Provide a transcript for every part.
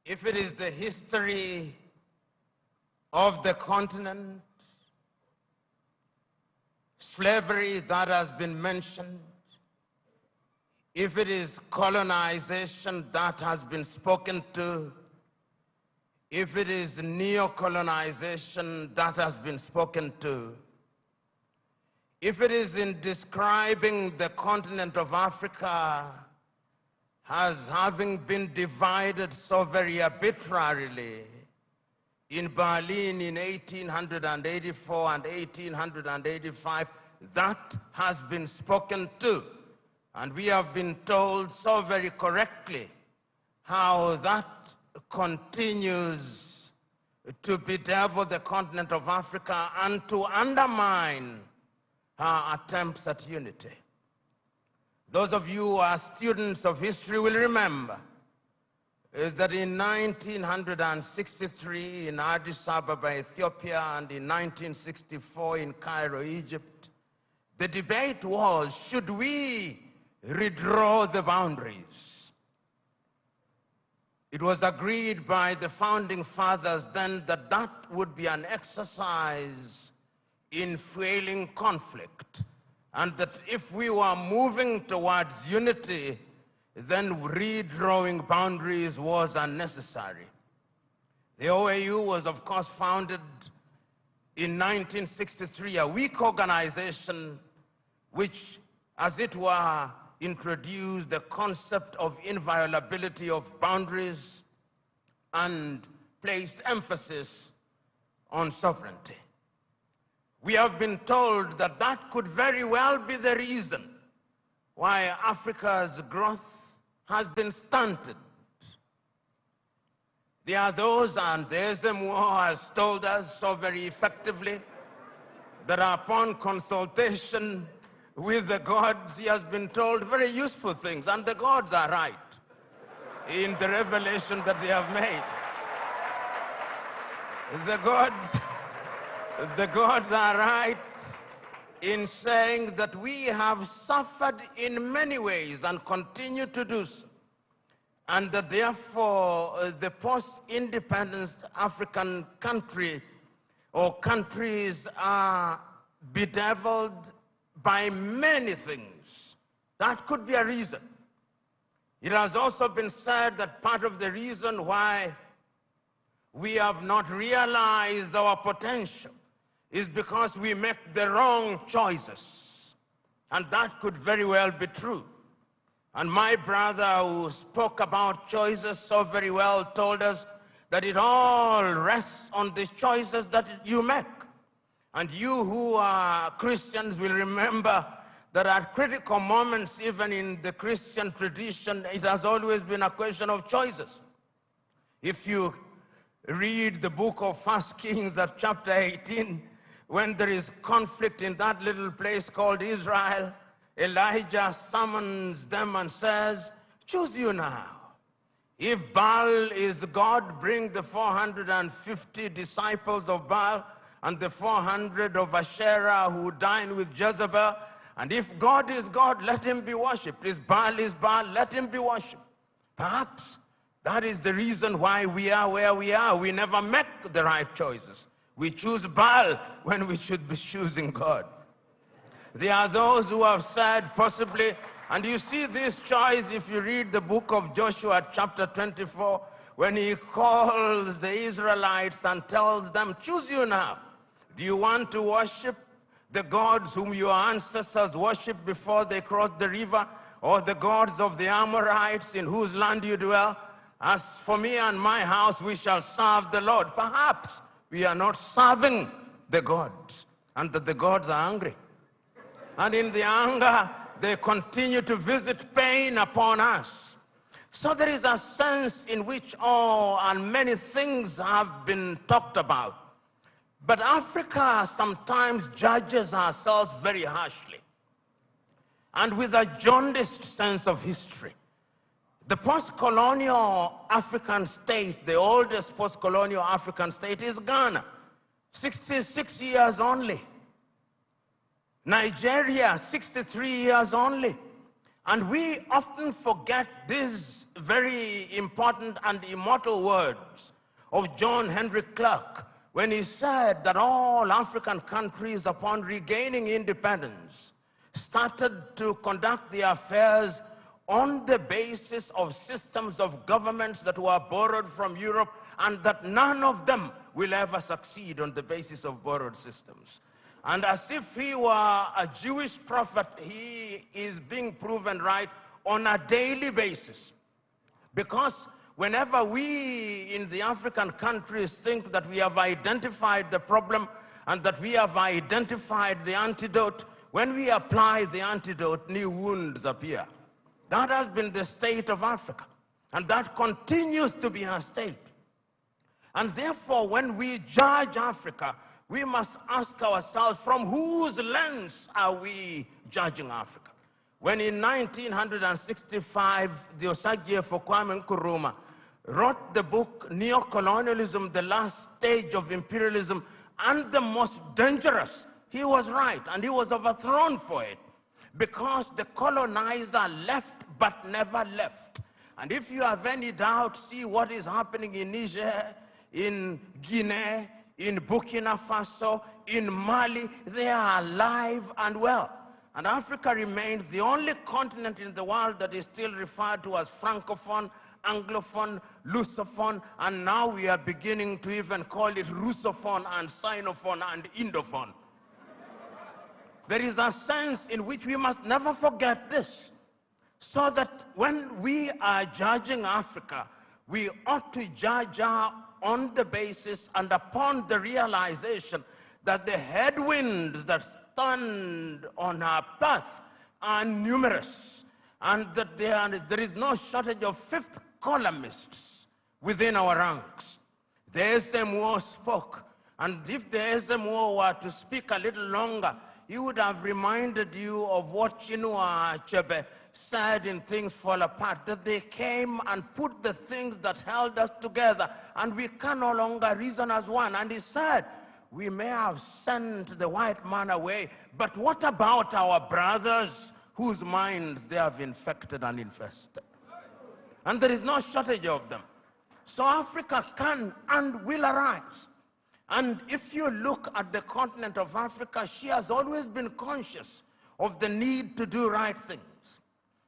If it is the history of the continent, slavery that has been mentioned, if it is colonization that has been spoken to, if it is neo-colonization that has been spoken to, if it is in describing the continent of Africa as having been divided so very arbitrarily in Berlin in 1884 and 1885, that has been spoken to. And we have been told so very correctly how that continues to bedevil the continent of Africa and to undermine our attempts at unity. Those of you who are students of history will remember that in 1963 in Addis Ababa, Ethiopia, and in 1964 in Cairo, Egypt, the debate was, should we redraw the boundaries? It was agreed by the founding fathers then that that would be an exercise in fueling conflict, and that if we were moving towards unity, then redrawing boundaries was unnecessary. The OAU was, of course, founded in 1963, a weak organization which, as it were, introduced the concept of inviolability of boundaries and placed emphasis on sovereignty. We have been told that that could very well be the reason why Africa's growth has been stunted. There are those, and there's them who has told us so very effectively that upon consultation with the gods, he has been told very useful things, and the gods are right in the revelation that they have made. The gods are right in saying that we have suffered in many ways and continue to do so, and that therefore the post-independence African country or countries are bedeviled by many things. That could be a reason. It has also been said that part of the reason why we have not realized our potential is because we make the wrong choices. And that could very well be true. And my brother, who spoke about choices so very well, told us that it all rests on the choices that you make. And you who are Christians will remember that at critical moments, even in the Christian tradition, it has always been a question of choices. If you read the book of 1 Kings at chapter 18, when there is conflict in that little place called Israel, Elijah summons them and says, choose you now. If Baal is God, bring the 450 disciples of Baal and the 400 of Asherah who dined with Jezebel. And if God is God, let him be worshipped. If Baal is Baal, let him be worshipped. Perhaps that is the reason why we are where we are. We never make the right choices. We choose Baal when we should be choosing God. There are those who have said possibly, and you see this choice if you read the book of Joshua chapter 24, when he calls the Israelites and tells them, choose you now. Do you want to worship the gods whom your ancestors worshipped before they crossed the river, or the gods of the Amorites in whose land you dwell? As for me and my house, we shall serve the Lord. Perhaps we are not serving the gods, and that the gods are angry. And in the anger, they continue to visit pain upon us. So there is a sense in which all and many things have been talked about. But Africa sometimes judges ourselves very harshly and with a jaundiced sense of history. The post-colonial African state, the oldest post-colonial African state is Ghana, 66 years only. Nigeria, 63 years only. And we often forget these very important and immortal words of John Henry Clark when he said that all African countries, upon regaining independence, started to conduct their affairs on the basis of systems of governments that were borrowed from Europe, and that none of them will ever succeed on the basis of borrowed systems. And as if he were a Jewish prophet, he is being proven right on a daily basis. Because whenever we in the African countries think that we have identified the problem and that we have identified the antidote, when we apply the antidote, new wounds appear. That has been the state of Africa, and that continues to be our state. And therefore, when we judge Africa, we must ask ourselves, from whose lens are we judging Africa? When in 1965, the Osagyefo Kwame Nkrumah wrote the book, Neocolonialism, the Last Stage of Imperialism, and the Most Dangerous, he was right, and he was overthrown for it, because the colonizer left but never left. And if you have any doubt, see what is happening in Niger, in Guinea, in Burkina Faso, in Mali. They are alive and well. And Africa remains the only continent in the world that is still referred to as Francophone, Anglophone, Lusophone, and now we are beginning to even call it Russophone and Sinophone and Indophone. There is a sense in which we must never forget this, so that when we are judging Africa, we ought to judge her on the basis and upon the realization that the headwinds that stand on our path are numerous, and that there is no shortage of fifth columnists within our ranks. The SMO spoke, and if the SMO were to speak a little longer, he would have reminded you of what Chinua Achebe said in Things Fall Apart, that they came and put the things that held us together, and we can no longer reason as one. And he said, we may have sent the white man away, but what about our brothers whose minds they have infected and infested? And there is no shortage of them. So Africa can and will arise. And if you look at the continent of Africa, she has always been conscious of the need to do right things.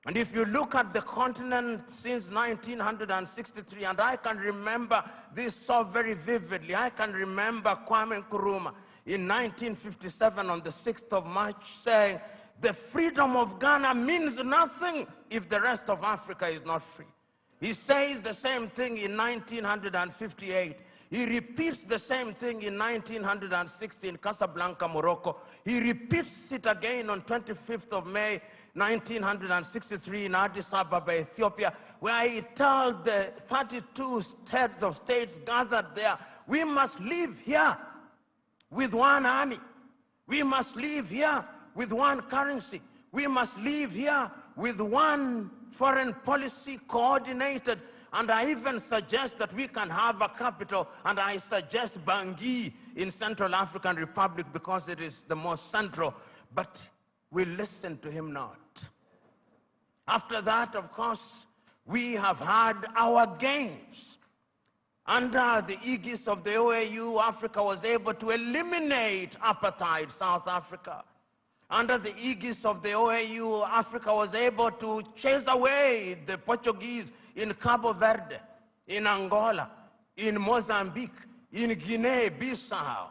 And if you look at the continent since 1963, and I can remember this so very vividly, I can remember Kwame Nkrumah in 1957 on the 6th of March saying, the freedom of Ghana means nothing if the rest of Africa is not free. He says the same thing in 1958. He repeats the same thing in 1960 in Casablanca, Morocco. He repeats it again on 25th of May, 1963 in Addis Ababa, Ethiopia, where he tells the 32 heads of states gathered there, we must live here with one army. We must live here with one currency. We must live here with one foreign policy coordinated. And I even suggest that we can have a capital, and I suggest Bangui in Central African Republic because it is the most central. But we listen to him not. After that, of course, we have had our gains. Under the aegis of the OAU, Africa was able to eliminate apartheid South Africa. Under the aegis of the OAU, Africa was able to chase away the Portuguese in Cabo Verde, in Angola, in Mozambique, in Guinea-Bissau.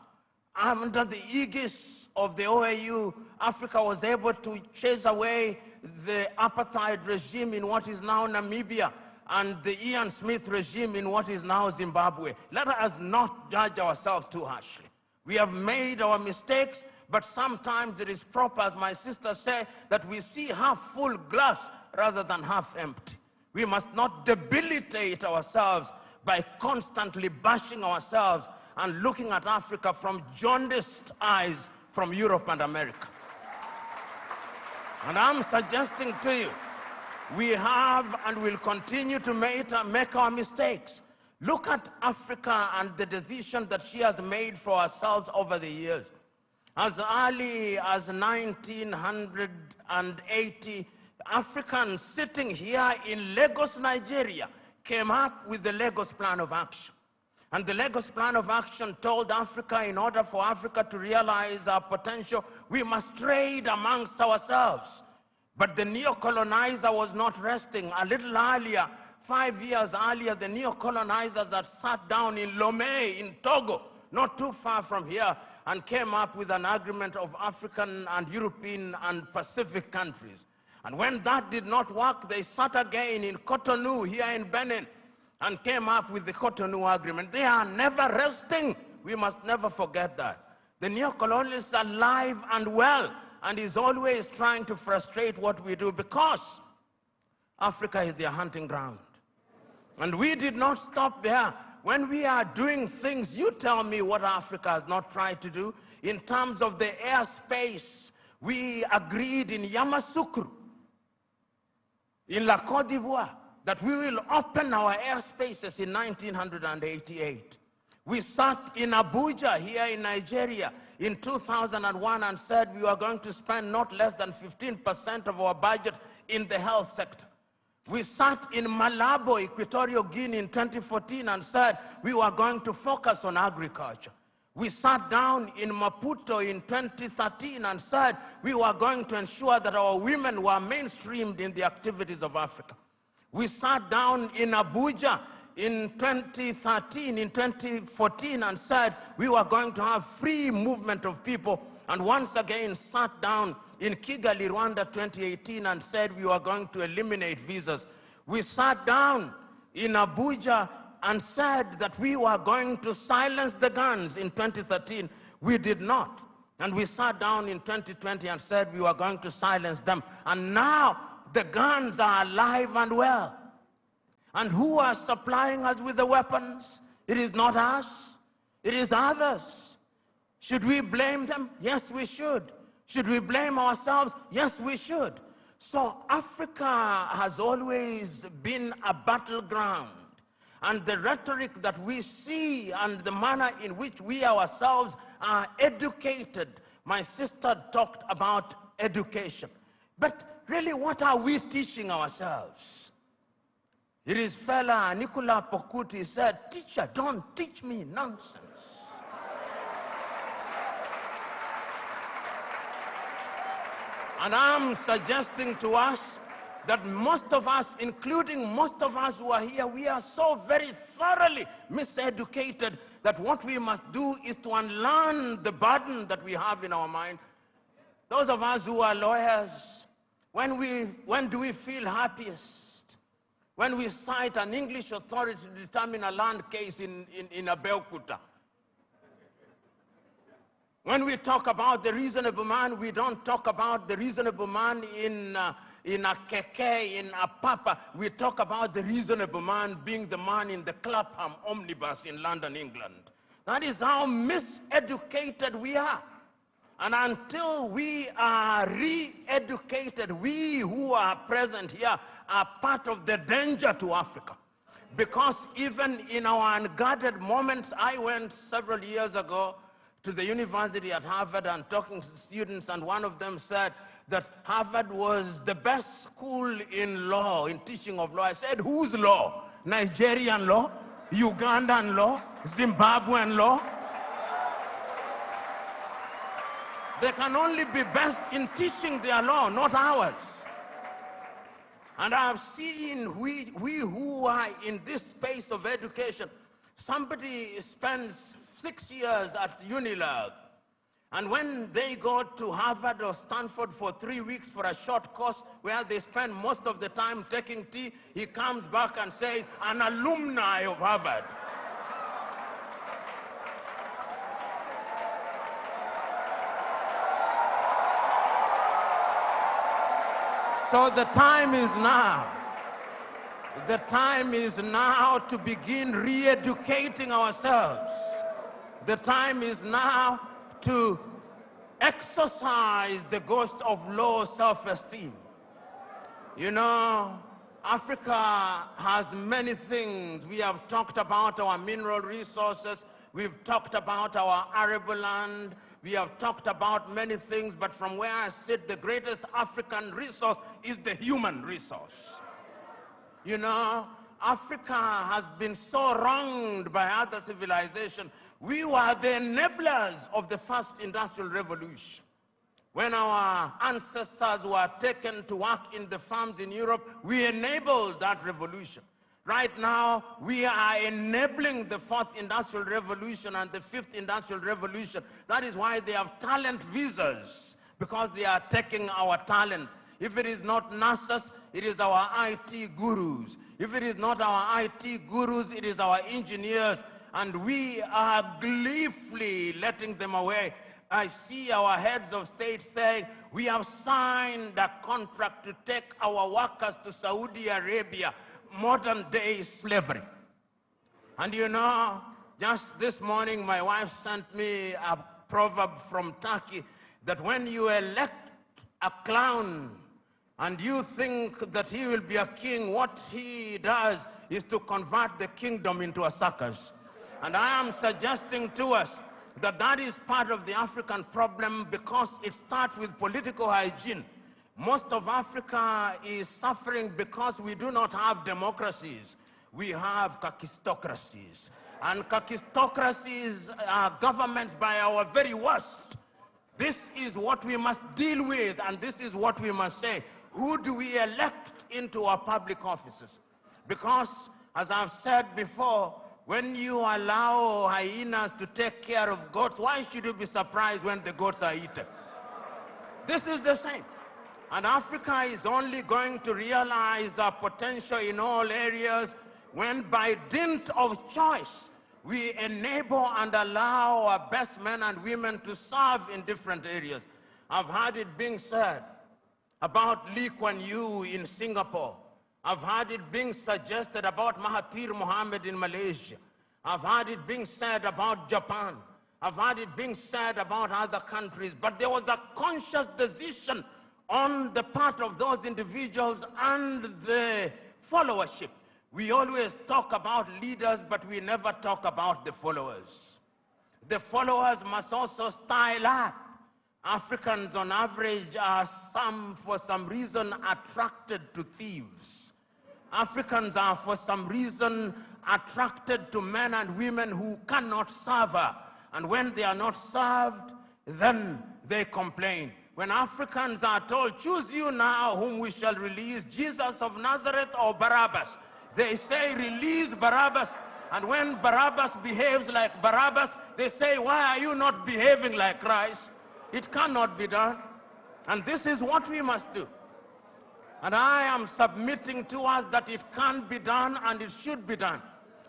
Under the aegis of the OAU, Africa was able to chase away the apartheid regime in what is now Namibia and the Ian Smith regime in what is now Zimbabwe. Let us not judge ourselves too harshly. We have made our mistakes, but sometimes it is proper, as my sister said, that we see half full glass rather than half empty. We must not debilitate ourselves by constantly bashing ourselves and looking at Africa from jaundiced eyes from Europe and America. And I'm suggesting to you, we have and will continue to make our mistakes. Look at Africa and the decision that she has made for ourselves over the years. As early as 1980, Africans sitting here in Lagos, Nigeria, came up with the Lagos Plan of Action. And the Lagos Plan of Action told Africa, in order for Africa to realize our potential, we must trade amongst ourselves. But the neo-colonizer was not resting. A little earlier, 5 years earlier, the neo-colonizers had sat down in Lomé, in Togo, not too far from here, and came up with an agreement of African and European and Pacific countries. And when that did not work, they sat again in Cotonou, here in Benin, and came up with the Cotonou Agreement. They are never resting. We must never forget that. The neo-colonialist are alive and well, and is always trying to frustrate what we do, because Africa is their hunting ground. And we did not stop there. When we are doing things, you tell me what Africa has not tried to do. In terms of the airspace, we agreed in Yamoussoukro, in La Côte d'Ivoire, that we will open our airspaces in 1988. We sat in Abuja, here in Nigeria, in 2001 and said we were going to spend not less than 15% of our budget in the health sector. We sat in Malabo, Equatorial Guinea in 2014 and said we were going to focus on agriculture. We sat down in Maputo in 2013 and said we were going to ensure that our women were mainstreamed in the activities of Africa. We sat down in Abuja in 2013, in 2014 and said we were going to have free movement of people, and once again sat down in Kigali, Rwanda 2018 and said we were going to eliminate visas. We sat down in Abuja and said that we were going to silence the guns in 2013. We did not. And we sat down in 2020 and said we were going to silence them. And now the guns are alive and well. And who are supplying us with the weapons? It is not us. It is others. Should we blame them? Yes, we should. Should we blame ourselves? Yes, we should. So Africa has always been a battleground. And the rhetoric that we see and the manner in which we ourselves are educated. My sister talked about education. But really, what are we teaching ourselves? It is fella Nicola Pokuti said, "Teacher, don't teach me nonsense." And I'm suggesting to us that most of us, including most of us who are here, we are so very thoroughly miseducated that what we must do is to unlearn the burden that we have in our mind. Those of us who are lawyers, when do we feel happiest? When we cite an English authority to determine a land case in Abeokuta. When we talk about the reasonable man, we don't talk about the reasonable man in a keke, in a papa. We talk about the reasonable man being the man in the Clapham omnibus in London, England. That is how miseducated we are. And until we are re-educated, we who are present here are part of the danger to Africa. Because even in our unguarded moments, I went several years ago to the university at Harvard and talking to students, and one of them said that Harvard was the best school in law, in teaching of law. I said, whose law? Nigerian law? Ugandan law? Zimbabwean law? They can only be best in teaching their law, not ours. And I've seen we who are in this space of education, somebody spends 6 years at Unilag, and when they go to Harvard or Stanford for 3 weeks for a short course where they spend most of the time taking tea, he comes back and says, an alumni of Harvard. So the time is now. The time is now to begin re-educating ourselves. The time is now to exercise the ghost of low self-esteem. You know, Africa has many things. We have talked about our mineral resources. We've talked about our arable land. We have talked about many things, but from where I sit, the greatest African resource is the human resource. You know, Africa has been so wronged by other civilizations. We were the enablers of the first industrial revolution. When our ancestors were taken to work in the farms in Europe, we enabled that revolution. Right now, we are enabling the fourth industrial revolution and the fifth industrial revolution. That is why they have talent visas, because they are taking our talent. If it is not nurses, it is our IT gurus. If it is not our IT gurus, it is our engineers. And we are gleefully letting them away. I see our heads of state saying, we have signed a contract to take our workers to Saudi Arabia, modern day slavery. And you know, just this morning, my wife sent me a proverb from Turkey that when you elect a clown and you think that he will be a king, what he does is to convert the kingdom into a circus. And I am suggesting to us that that is part of the African problem, because it starts with political hygiene. Most of Africa is suffering because we do not have democracies. We have kakistocracies. And kakistocracies are governments by our very worst. This is what we must deal with, and this is what we must say. Who do we elect into our public offices? Because, as I've said before, when you allow hyenas to take care of goats, why should you be surprised when the goats are eaten? This is the same. And Africa is only going to realize our potential in all areas when, by dint of choice, we enable and allow our best men and women to serve in different areas. I've heard it being said about Lee Kuan Yew in Singapore. I've heard it being suggested about Mahathir Mohamad in Malaysia. I've heard it being said about Japan. I've heard it being said about other countries. But there was a conscious decision on the part of those individuals and the followership. We always talk about leaders, but we never talk about the followers. The followers must also style up. Africans on average are for some reason attracted to thieves. Africans are for some reason attracted to men and women who cannot serve her. And when they are not served, then they complain. When Africans are told, choose you now whom we shall release, Jesus of Nazareth or Barabbas, they say, release Barabbas. And when Barabbas behaves like Barabbas, they say, why are you not behaving like Christ? It cannot be done. And this is what we must do. And I am submitting to us that it can be done and it should be done.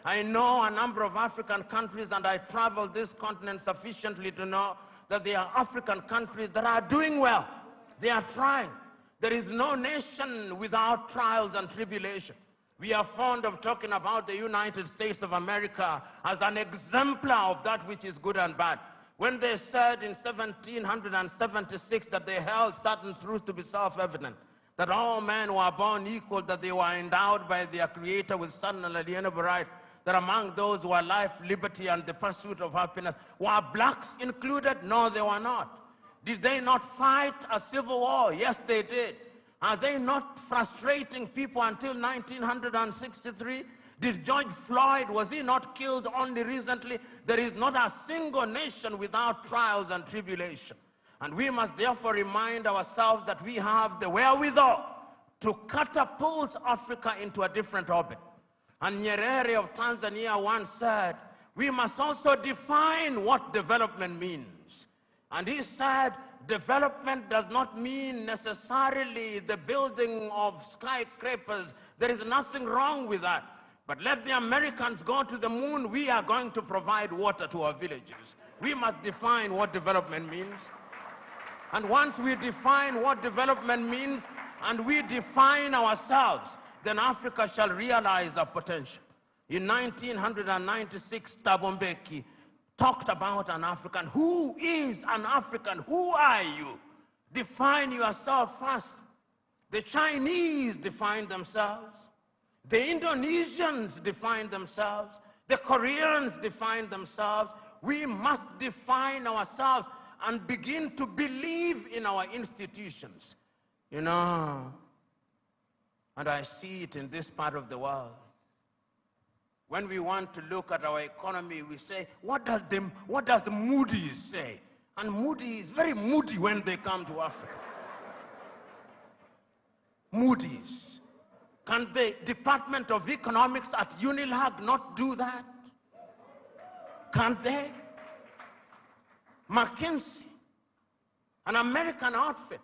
I know a number of African countries, and I travel this continent sufficiently to know that there are African countries that are doing well. They are trying. There is no nation without trials and tribulation. We are fond of talking about the United States of America as an exemplar of that which is good and bad. When they said in 1776 that they held certain truths to be self-evident, that all men were born equal, that they were endowed by their Creator with certain unalienable rights, that among those who are life, liberty, and the pursuit of happiness, were blacks included? No, they were not. Did they not fight a civil war? Yes, they did. Are they not frustrating people until 1963? Did George Floyd, was he not killed only recently? There is not a single nation without trials and tribulation. And we must therefore remind ourselves that we have the wherewithal to catapult Africa into a different orbit. And Nyerere of Tanzania once said, we must also define what development means. And he said, development does not mean necessarily the building of skyscrapers. There is nothing wrong with that. But let the Americans go to the moon, we are going to provide water to our villages. We must define what development means. And once we define what development means, and we define ourselves, then Africa shall realize our potential. In 1996, Thabo Mbeki talked about an African. Who is an African? Who are you? Define yourself first. The Chinese define themselves. The Indonesians define themselves. The Koreans define themselves. We must define ourselves. and begin to believe in our institutions. You know, and I see it in this part of the world. When we want to look at our economy, we say, what does Moody's say? And Moody's is very moody when they come to Africa. Moody's. Can the Department of Economics at Unilag not do that? Can't they? McKinsey, an American outfit,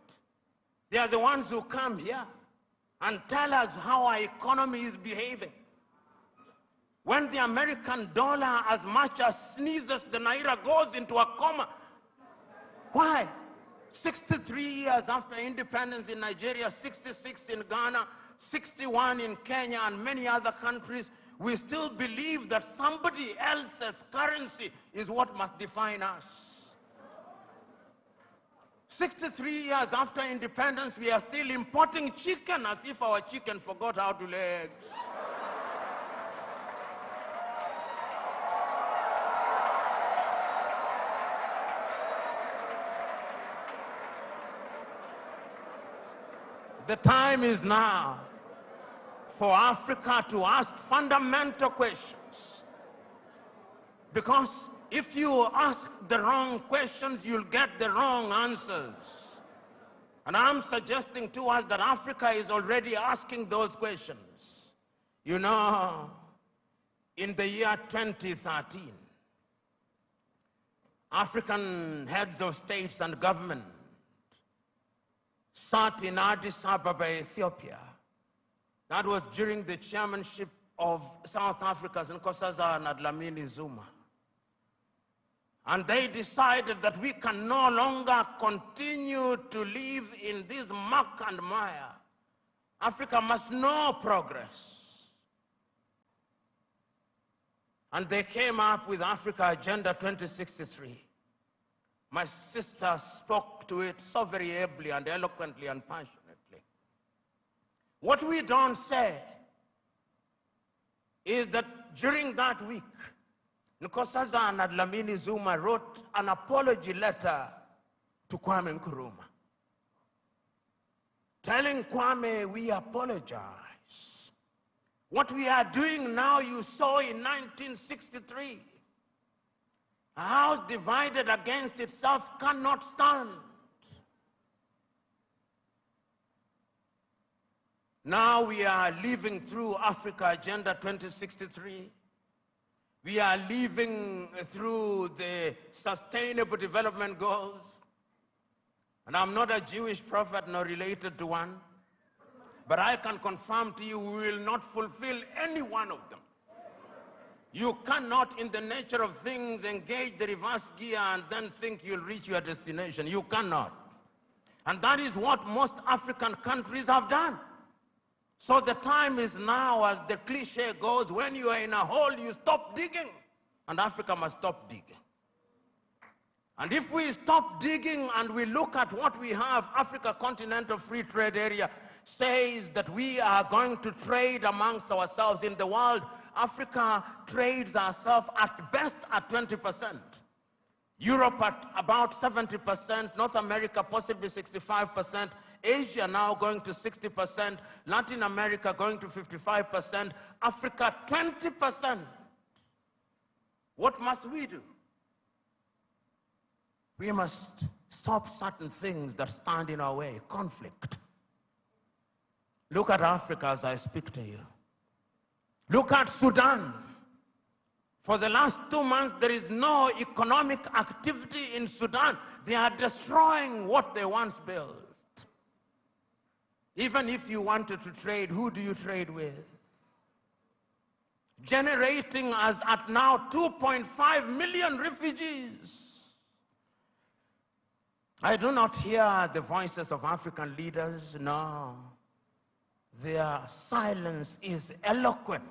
they are the ones who come here and tell us how our economy is behaving. When the American dollar as much as sneezes, the naira goes into a coma. Why? 63 years after independence in Nigeria, 66 in Ghana, 61 in Kenya and many other countries, we still believe that somebody else's currency is what must define us. 63 years after independence, we are still importing chicken as if our chicken forgot how to lay eggs. The time is now for Africa to ask fundamental questions. Because if you ask the wrong questions, you'll get the wrong answers. And I'm suggesting to us that Africa is already asking those questions. You know, in the year 2013, African heads of states and government sat in Addis Ababa, Ethiopia. That was during the chairmanship of South Africa's Nkosazana and Dlamini Zuma. And they decided that we can no longer continue to live in this muck and mire. Africa must know progress. And they came up with Africa Agenda 2063. My sister spoke to it so very ably and eloquently and passionately. What we don't say is that during that week, Nkosazana and Dlamini Zuma wrote an apology letter to Kwame Nkrumah, telling Kwame, we apologize. What we are doing now, you saw in 1963. A house divided against itself cannot stand. Now we are living through Africa Agenda 2063. We are living through the Sustainable Development Goals. And I'm not a Jewish prophet nor related to one, but I can confirm to you we will not fulfill any one of them. You cannot, in the nature of things, engage the reverse gear and then think you'll reach your destination. You cannot. And that is what most African countries have done. So the time is now, as the cliche goes, when you are in a hole, you stop digging. And Africa must stop digging. And if we stop digging and we look at what we have, Africa Continental Free Trade Area says that we are going to trade amongst ourselves in the world. Africa trades ourselves at best at 20%. Europe at about 70%, North America possibly 65%, Asia now going to 60%, Latin America going to 55%, Africa 20%. What must we do? We must stop certain things that stand in our way, conflict. Look at Africa as I speak to you. Look at Sudan. For the last 2 months, there is no economic activity in Sudan. They are destroying what they once built. Even if you wanted to trade, who do you trade with? Generating as at now 2.5 million refugees. I do not hear the voices of African leaders, no. Their silence is eloquent.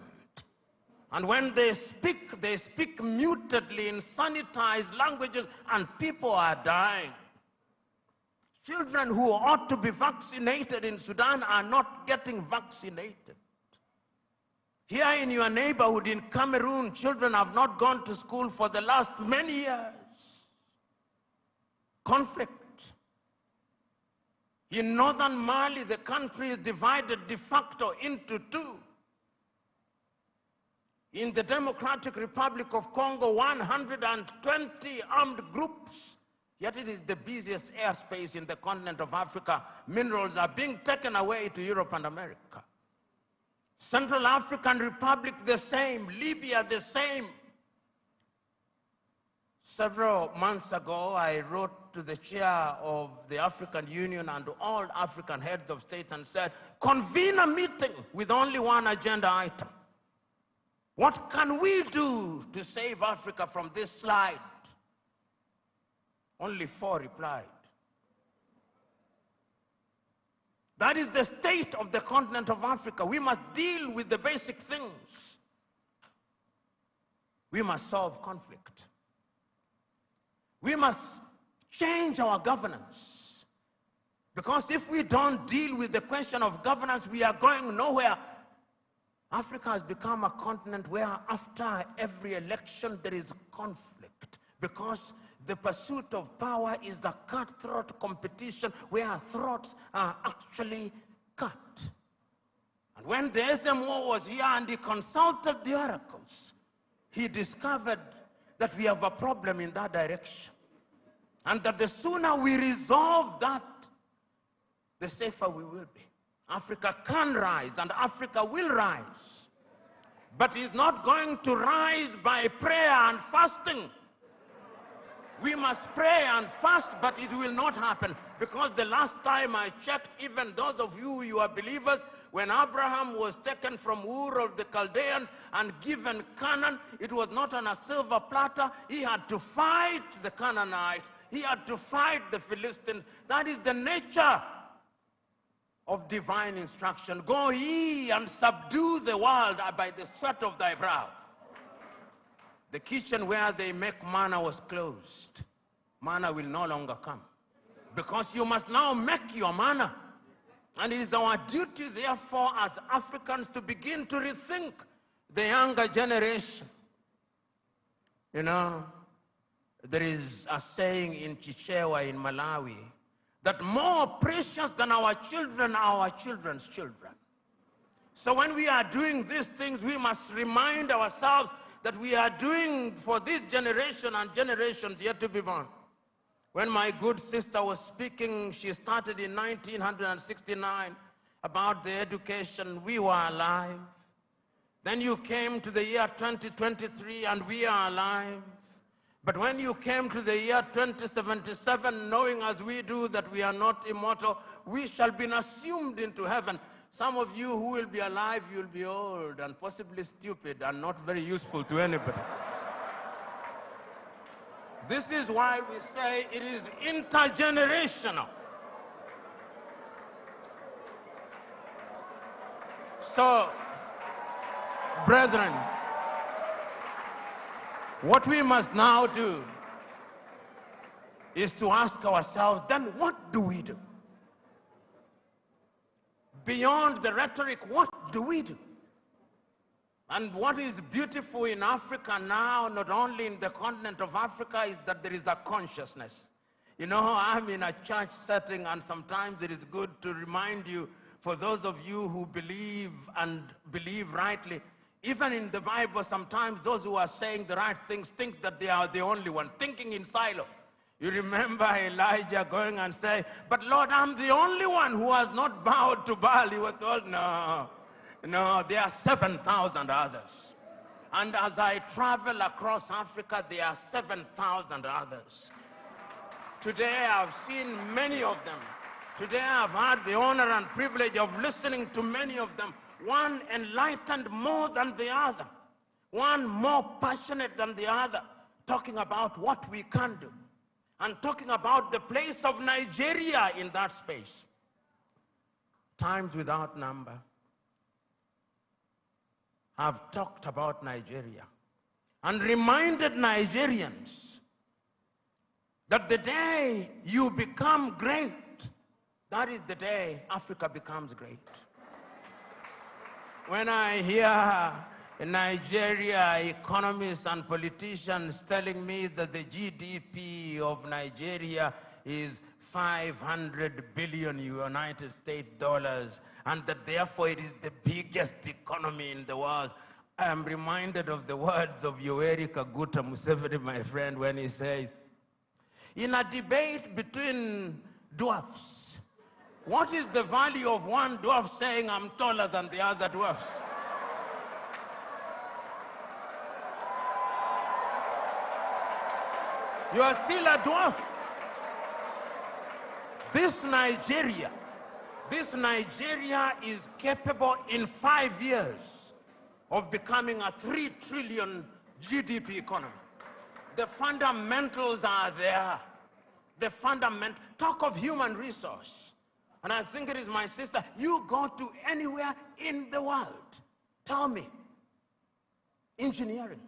And when they speak mutedly in sanitized languages, and people are dying. Children who ought to be vaccinated in Sudan are not getting vaccinated. Here in your neighborhood in Cameroon, children have not gone to school for the last many years. conflict. In northern Mali, the country is divided de facto into two. In the Democratic Republic of Congo, 120 armed groups, yet it is the busiest airspace in the continent of Africa. Minerals are being taken away to Europe and America. Central African Republic, the same. Libya, the same. Several months ago, I wrote to the chair of the African Union and all African heads of state and said, convene a meeting with only one agenda item. What can we do to save Africa from this slide? Only 4 replied. That is the state of the continent of Africa. We must deal with the basic things. We must solve conflict. We must change our governance. Because if we don't deal with the question of governance, we are going nowhere. Africa has become a continent where after every election there is conflict, because the pursuit of power is a cutthroat competition where throats are actually cut. And when the SMO was here and he consulted the oracles, he discovered that we have a problem in that direction. And that the sooner we resolve that, the safer we will be. Africa can rise and Africa will rise. But it's not going to rise by prayer and fasting. We must pray and fast, but it will not happen. Because the last time I checked, even those of you are believers, when Abraham was taken from Ur of the Chaldeans and given Canaan, it was not on a silver platter. He had to fight the Canaanites. He had to fight the Philistines. That is the nature of divine instruction. Go ye and subdue the world by the sweat of thy brow. The kitchen where they make manna was closed. Manna will no longer come. Because you must now make your manna. And it is our duty, therefore, as Africans to begin to rethink the younger generation. You know, there is a saying in Chichewa in Malawi, that more precious than our children are our children's children. So when we are doing these things, we must remind ourselves that we are doing for this generation and generations yet to be born. When my good sister was speaking, she started in 1969 about the education. We were alive. Then you came to the year 2023 and we are alive. But when you came to the year 2077, knowing as we do that we are not immortal, we shall be assumed into heaven. Some of you who will be alive, you will be old and possibly stupid and not very useful to anybody. This is why we say it is intergenerational. So, brethren, what we must now do is to ask ourselves, then what do we do? Beyond the rhetoric, what do we do? And what is beautiful in Africa now, not only in the continent of Africa, is that there is a consciousness. You know, I'm in a church setting, and sometimes it is good to remind you, for those of you who believe and believe rightly, even in the Bible, sometimes those who are saying the right things think that they are the only ones, thinking in silo. You remember Elijah going and saying, but Lord, I'm the only one who has not bowed to Baal. He was told, no, there are 7,000 others. And as I travel across Africa, there are 7,000 others. Today I've seen many of them. Today I've had the honor and privilege of listening to many of them. One enlightened more than the other. One more passionate than the other, talking about what we can do. And talking about the place of Nigeria in that space. Times without number have talked about Nigeria and reminded Nigerians that the day you become great, that is the day Africa becomes great. When I hear in Nigeria economists and politicians telling me that the GDP of Nigeria is 500 billion United States dollars, and that therefore it is the biggest economy in the world. I am reminded of the words of Yoweri Kaguta Museveni, my friend, when he says, in a debate between dwarfs, what is the value of one dwarf saying, I'm taller than the other dwarfs? You are still a dwarf. This Nigeria is capable in 5 years of becoming a 3 trillion GDP economy. The fundamentals are there. Talk of human resource. And I think it is, my sister, you go to anywhere in the world, tell me, engineering,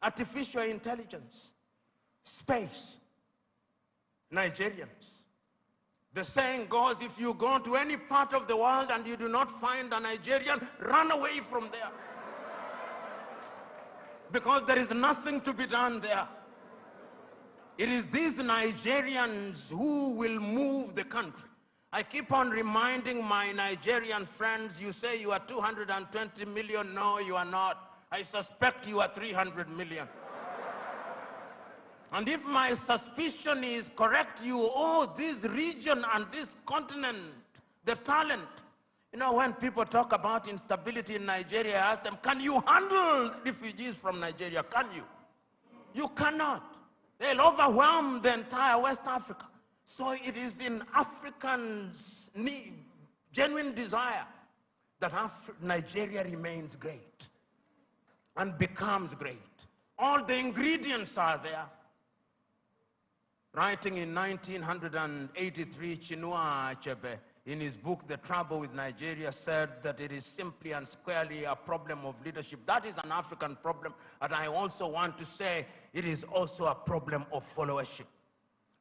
artificial intelligence, space, Nigerians. The saying goes, if you go to any part of the world and you do not find a Nigerian, run away from there. Because there is nothing to be done there. It is these Nigerians who will move the country. I keep on reminding my Nigerian friends, you say you are 220 million. No, you are not. I suspect you are 300 million. And if my suspicion is correct, you owe this region and this continent the talent. You know, when people talk about instability in Nigeria, I ask them, can you handle refugees from Nigeria? Can you? You cannot. They'll overwhelm the entire West Africa. So it is in Africans' genuine desire that Nigeria remains great and becomes great. All the ingredients are there. Writing in 1983, Chinua Achebe, in his book, The Trouble with Nigeria, said that it is simply and squarely a problem of leadership. That is an African problem, and I also want to say it is also a problem of followership.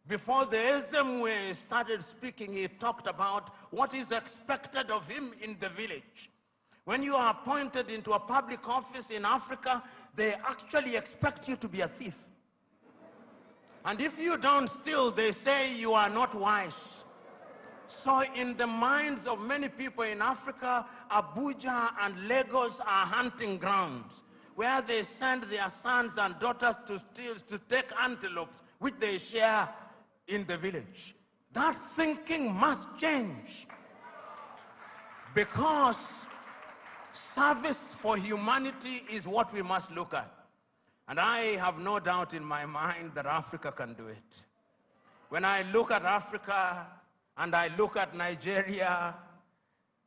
Before the Ezemwe started speaking, he talked about what is expected of him in the village. When you are appointed into a public office in Africa, they actually expect you to be a thief. And if you don't steal, they say you are not wise. So in the minds of many people in Africa, Abuja and Lagos are hunting grounds where they send their sons and daughters to steal, to take antelopes, which they share in the village. That thinking must change, because service for humanity is what we must look at. And I have no doubt in my mind that Africa can do it. When I look at Africa and I look at Nigeria,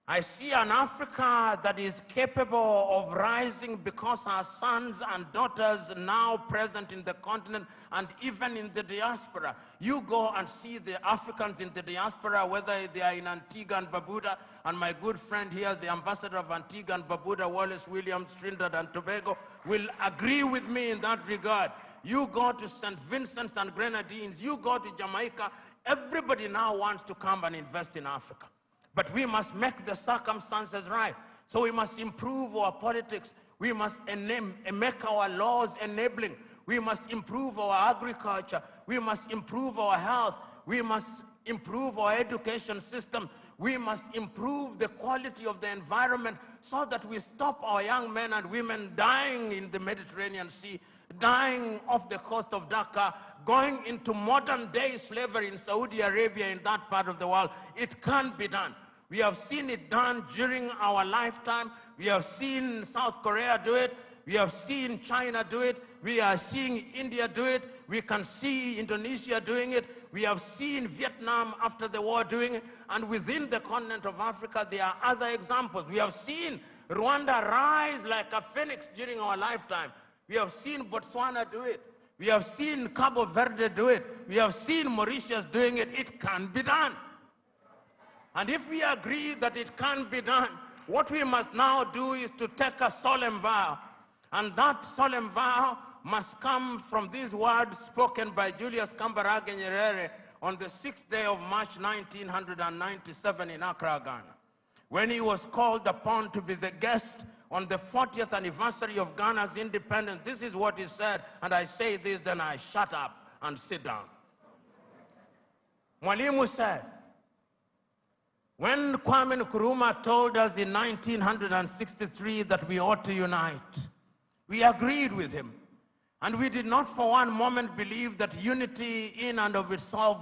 I see an Africa that is capable of rising because our sons and daughters now present in the continent and even in the diaspora. You go and see the Africans in the diaspora, whether they are in Antigua and Barbuda, and my good friend here, the ambassador of Antigua and Barbuda, Wallace Williams, Trinidad and Tobago, will agree with me in that regard. You go to St. Vincent's and Grenadines, you go to Jamaica, everybody now wants to come and invest in Africa. But we must make the circumstances right. So we must improve our politics. We must make our laws enabling. We must improve our agriculture. We must improve our health. We must improve our education system. We must improve the quality of the environment so that we stop our young men and women dying in the Mediterranean Sea, dying off the coast of Dhaka, going into modern day slavery in Saudi Arabia, in that part of the world. It can be done. We have seen it done during our lifetime. We have seen South Korea do it. We have seen China do it. We are seeing India do it. We can see Indonesia doing it. We have seen Vietnam after the war doing it. And within the continent of Africa, there are other examples. We have seen Rwanda rise like a phoenix during our lifetime. We have seen Botswana do it. We have seen Cabo Verde do it. We have seen Mauritius doing it. It can be done. And if we agree that it can be done, what we must now do is to take a solemn vow. And that solemn vow must come from these words spoken by Julius Kambarage Nyerere on the 6th day of March 1997 in Accra, Ghana, when he was called upon to be the guest on the 40th anniversary of Ghana's independence. This is what he said, and I say this, then I shut up and sit down. Mwalimu said, when Kwame Nkrumah told us in 1963 that we ought to unite, we agreed with him. And we did not for one moment believe that unity in and of itself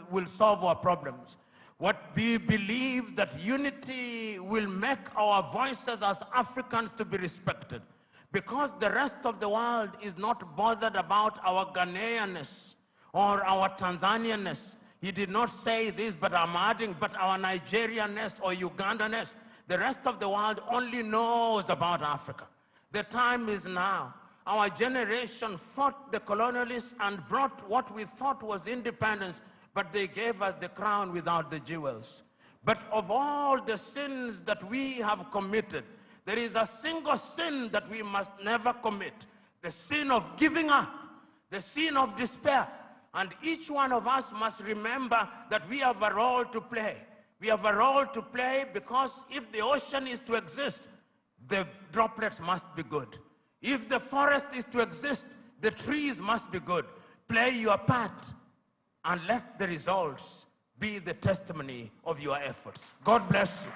will solve our problems. What we believe that unity will make our voices as Africans to be respected. Because the rest of the world is not bothered about our Ghanaianness or our Tanzanianness. He did not say this, but I'm adding, but our Nigerianness or Ugandanness. The rest of the world only knows about Africa. The time is now. Our generation fought the colonialists and brought what we thought was independence, but they gave us the crown without the jewels. But of all the sins that we have committed, there is a single sin that we must never commit: the sin of giving up, the sin of despair. And each one of us must remember that we have a role to play. We have a role to play because if the ocean is to exist, the droplets must be good. If the forest is to exist, the trees must be good. Play your part and let the results be the testimony of your efforts. God bless you.